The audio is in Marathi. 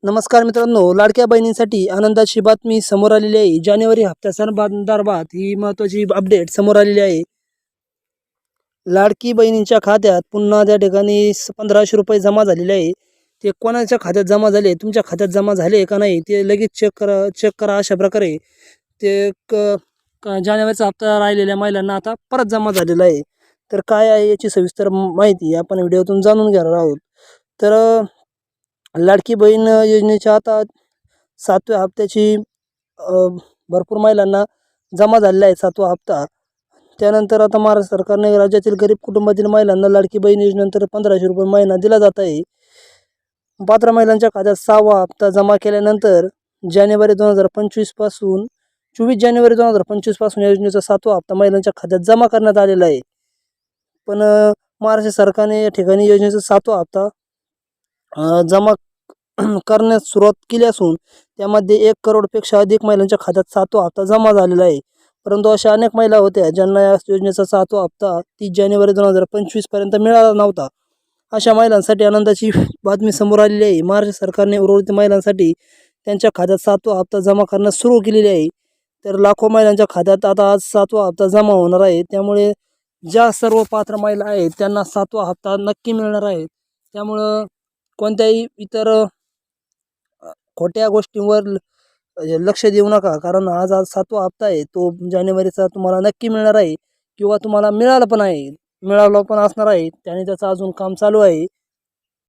नमस्कार मित्रांनो, लाडक्या बहिणींसाठी आनंदाची बातमी समोर आलेली आहे। जानेवारी हप्त्यासंदर्भात ही महत्त्वाची अपडेट समोर आलेली आहे। लाडकी बहिणींच्या खात्यात पुन्हा त्या ठिकाणी 1500 रुपये जमा झालेले आहे। ते कोणाच्या खात्यात जमा झाले, तुमच्या खात्यात जमा झाले का नाही ते लगेच चेक करा। अशा प्रकारे ते जानेवारीचा हप्ता राहिलेल्या महिलांना आता परत जमा झालेला आहे। तर काय आहे याची सविस्तर माहिती आपण व्हिडिओतून जाणून घेणार आहोत। तर लाडकी बहीण योजनेच्या आता 7व्या हप्त्याची भरपूर महिलांना जमा झालेला आहे 7वा हप्ता। त्यानंतर आता महाराष्ट्र सरकारने राज्यातील गरीब कुटुंबातील महिलांना लाडकी बहीण योजनेनंतर 1500 रुपये महिना दिला जात आहे। पात्र महिलांच्या खात्यात 6वा हप्ता जमा केल्यानंतर जानेवारी 2025 पासून 24 जानेवारी 2025 पासून योजनेचा 7वा हप्ता महिलांच्या खात्यात जमा करण्यात आलेला आहे। पण महाराष्ट्र सरकारने या ठिकाणी योजनेचा 7वा हप्ता जमा करण्यास सुरुवात केली असून त्यामध्ये 1 करोडपेक्षा अधिक महिलांच्या खात्यात 7वा हप्ता जमा झालेला आहे। परंतु अशा अनेक महिला होत्या ज्यांना या योजनेचा 7वा हप्ता 30 जानेवारी 2025 पर्यंत मिळाला नव्हता। अशा महिलांसाठी आनंदाची बातमी समोर आलेली आहे। महाराष्ट्र सरकारने उर्वरित महिलांसाठी त्यांच्या खात्यात 7वा हप्ता जमा करण्यास सुरू केलेली आहे। तर लाखो महिलांच्या खात्यात आता आज 7वा हप्ता जमा होणार आहे। त्यामुळे ज्या सर्व पात्र महिला आहेत त्यांना 7वा हप्ता नक्की मिळणार आहे। त्यामुळं कोणत्याही इतर खोट्या गोष्टींवर लक्ष देऊ नका, कारण आज 7वा हप्ता आहे, तो जानेवारीचा तुम्हाला नक्की मिळणार आहे किंवा तुम्हाला मिळाला पण असणार आहे, त्याने त्याचं अजून काम चालू आहे।